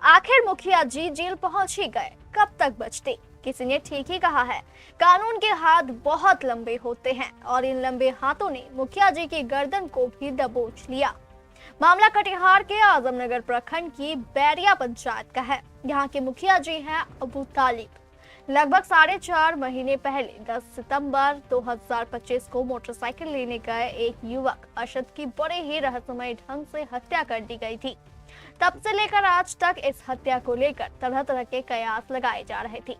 आखिर मुखिया जी जेल पहुंच ही गए, कब तक बचते? किसी ने ठीक ही कहा है, कानून के हाथ बहुत लंबे होते हैं और इन लंबे हाथों ने मुखिया जी की गर्दन को भी दबोच लिया। मामला कटिहार के आजमनगर प्रखंड की बैरिया पंचायत का है। यहाँ के मुखिया जी हैं अबू तालिब। लगभग 4.5 महीने पहले 10 सितंबर 2025 को मोटरसाइकिल लेने गए एक युवक अशद की बड़े ही रहस्यमय ढंग से हत्या कर दी गई थी। तब से लेकर आज तक इस हत्या को लेकर तरह तरह के कयास लगाए जा रहे थे।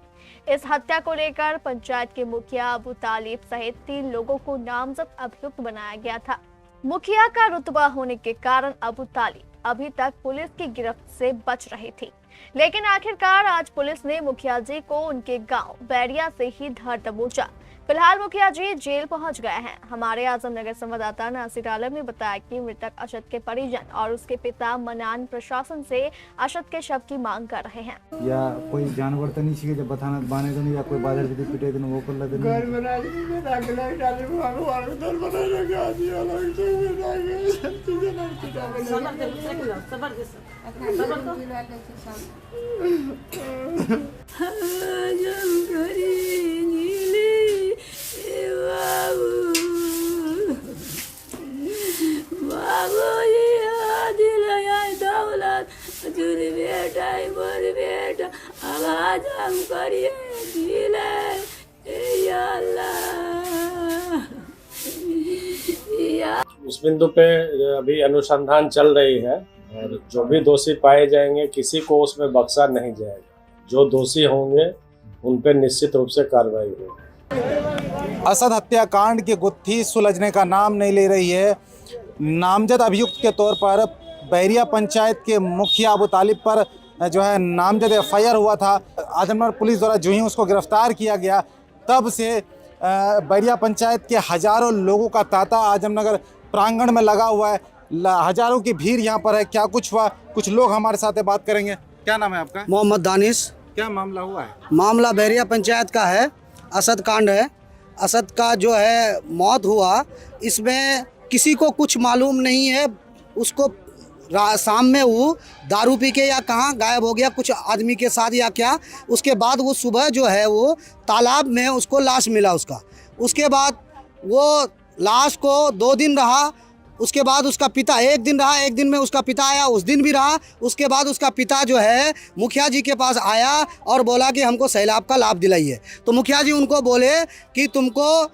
इस हत्या को लेकर पंचायत के मुखिया अबू तालिब सहित 3 लोगों को नामजद अभियुक्त बनाया गया था। मुखिया का रुतबा होने के कारण अबू तालिब अभी तक पुलिस की गिरफ्त से बच रहे थे, लेकिन आखिरकार आज पुलिस ने मुखिया जी को उनके गांव बैरिया से ही धर दबोचा। फिलहाल मुखिया जी जेल पहुंच गए हैं। हमारे आजमनगर संवाददाता नासिर आलम ने बताया कि मृतक अशद के परिजन और उसके पिता मनान प्रशासन से अशद के शव की मांग कर रहे हैं। या कोई जानवर तो नहीं चाहिए जब बताना बाने तो नहीं, या कोई बादल भी पिटे दिन वो कर लेते नहीं। घर में राज में राग लग डाले वालो वालो दल बना लगा दिया अलग से बेटा आवाज हम करिए इस बिंदु पे अभी अनुसंधान चल रही है और जो भी दोषी पाए जाएंगे किसी को उसमें बख्शा नहीं जाएगा। जो दोषी होंगे उन पर निश्चित रूप से कार्रवाई होगी। असद हत्याकांड की गुत्थी सुलझने का नाम नहीं ले रही है। नामजद अभियुक्त के तौर पर बैरिया पंचायत के मुखिया अबू तालिब पर जो है नामजद एफआईआर हुआ था। आजमनगर पुलिस द्वारा जो ही उसको गिरफ्तार किया गया, तब से बैरिया पंचायत के हजारों लोगों का तांता आजमनगर प्रांगण में लगा हुआ है। हजारों की भीड़ यहाँ पर है। क्या कुछ हुआ, कुछ लोग हमारे साथ बात करेंगे। क्या नाम है आपका? मोहम्मद दानिश। क्या मामला हुआ है? मामला बैरिया पंचायत का है, असद कांड है। असद का जो है मौत हुआ, इसमें किसी को कुछ मालूम नहीं है। उसको शाम में वो दारू पी के या कहाँ गायब हो गया, कुछ आदमी के साथ या क्या। उसके बाद वो सुबह जो है वो तालाब में उसको लाश मिला उसका। उसके बाद वो लाश को 2 दिन रहा। उसके बाद उसका पिता 1 दिन रहा, 1 दिन में उसका पिता आया, उस दिन भी रहा। उसके बाद उसका पिता जो है मुखिया जी के पास आया और बोला कि हमको सैलाब का लाभ दिलाइए। तो मुखिया जी उनको बोले कि तुमको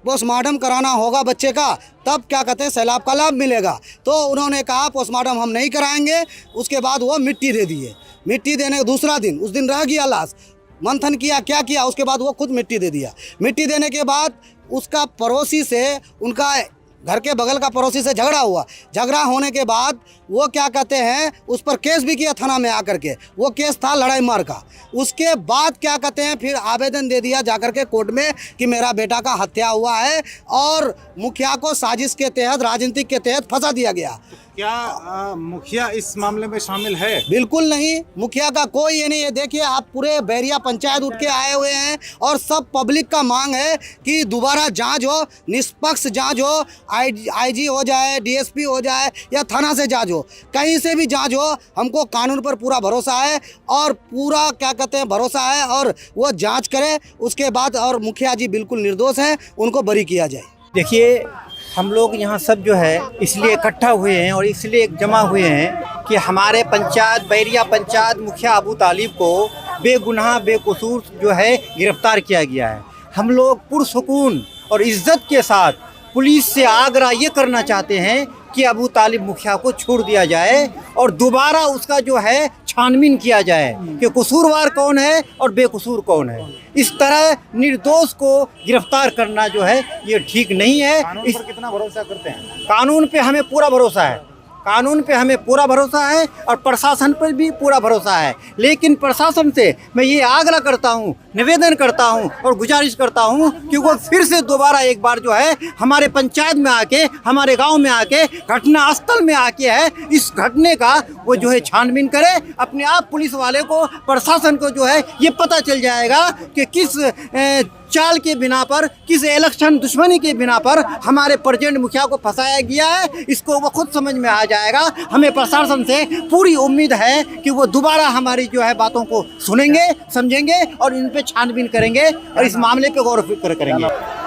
पोस्टमार्टम कराना होगा बच्चे का, तब क्या कहते हैं सैलाब का लाभ मिलेगा। तो उन्होंने कहा पोस्टमार्टम हम नहीं कराएंगे। उसके बाद वो मिट्टी दे दिए। मिट्टी देने के दूसरा दिन, उस दिन रह गया लाश, मंथन किया क्या किया, उसके बाद वो खुद मिट्टी दे दिया। मिट्टी देने के बाद उसका पड़ोसी से, उनका घर के बगल का पड़ोसी से झगड़ा हुआ। झगड़ा होने के बाद वो क्या कहते हैं उस पर केस भी किया थाना में आकर के। वो केस था लड़ाई मार का। उसके बाद क्या कहते हैं फिर आवेदन दे दिया जाकर के कोर्ट में कि मेरा बेटा का हत्या हुआ है और मुखिया को साजिश के तहत, राजनीतिक के तहत फंसा दिया गया। क्या मुखिया इस मामले में शामिल है? बिल्कुल नहीं, मुखिया का कोई ये नहीं है। देखिए आप पूरे बैरिया पंचायत उठ के आए हुए हैं और सब पब्लिक का मांग है कि दोबारा जांच हो, निष्पक्ष जांच हो, आईजी हो जाए, डीएसपी हो जाए या थाना से जांच हो, कहीं से भी जांच हो। हमको कानून पर पूरा भरोसा है और पूरा क्या कहते हैं भरोसा है, और वो जांच करे उसके बाद। और मुखिया जी बिल्कुल निर्दोष हैं, उनको बरी किया जाए। देखिए हम लोग यहाँ सब जो है इसलिए इकट्ठा हुए हैं और इसलिए जमा हुए हैं कि हमारे पंचायत बैरिया पंचायत मुखिया अबू तालिब को बेगुनाह बेकसूर जो है गिरफ्तार किया गया है। हम लोग पुरसुकून और इज्जत के साथ पुलिस से आग्रह ये करना चाहते हैं कि अबू तालिब मुखिया को छोड़ दिया जाए और दोबारा उसका जो है छानबीन किया जाए कि कसूरवार कौन है और बेकसूर कौन है। इस तरह निर्दोष को गिरफ्तार करना जो है ये ठीक नहीं है। कानून पर कितना भरोसा करते हैं? कानून पे हमें पूरा भरोसा है, कानून पे हमें पूरा भरोसा है और प्रशासन पर भी पूरा भरोसा है। लेकिन प्रशासन से मैं ये आग्रह करता हूँ, निवेदन करता हूँ और गुजारिश करता हूँ कि वो फिर से दोबारा एक बार जो है हमारे पंचायत में आके, हमारे गांव में आके, घटना स्थल में आके है इस घटने का वो जो है छानबीन करे। अपने आप पुलिस वाले को, प्रशासन को जो है ये पता चल जाएगा कि किस चाल के बिना पर, किस इलेक्शन दुश्मनी के बिना पर हमारे प्रेजेंट मुखिया को फंसाया गया है, इसको वो खुद समझ में आ जाएगा। हमें प्रशासन से पूरी उम्मीद है कि वो दोबारा हमारी जो है बातों को सुनेंगे, समझेंगे और इन पे छानबीन करेंगे और इस मामले पे गौर करेंगे।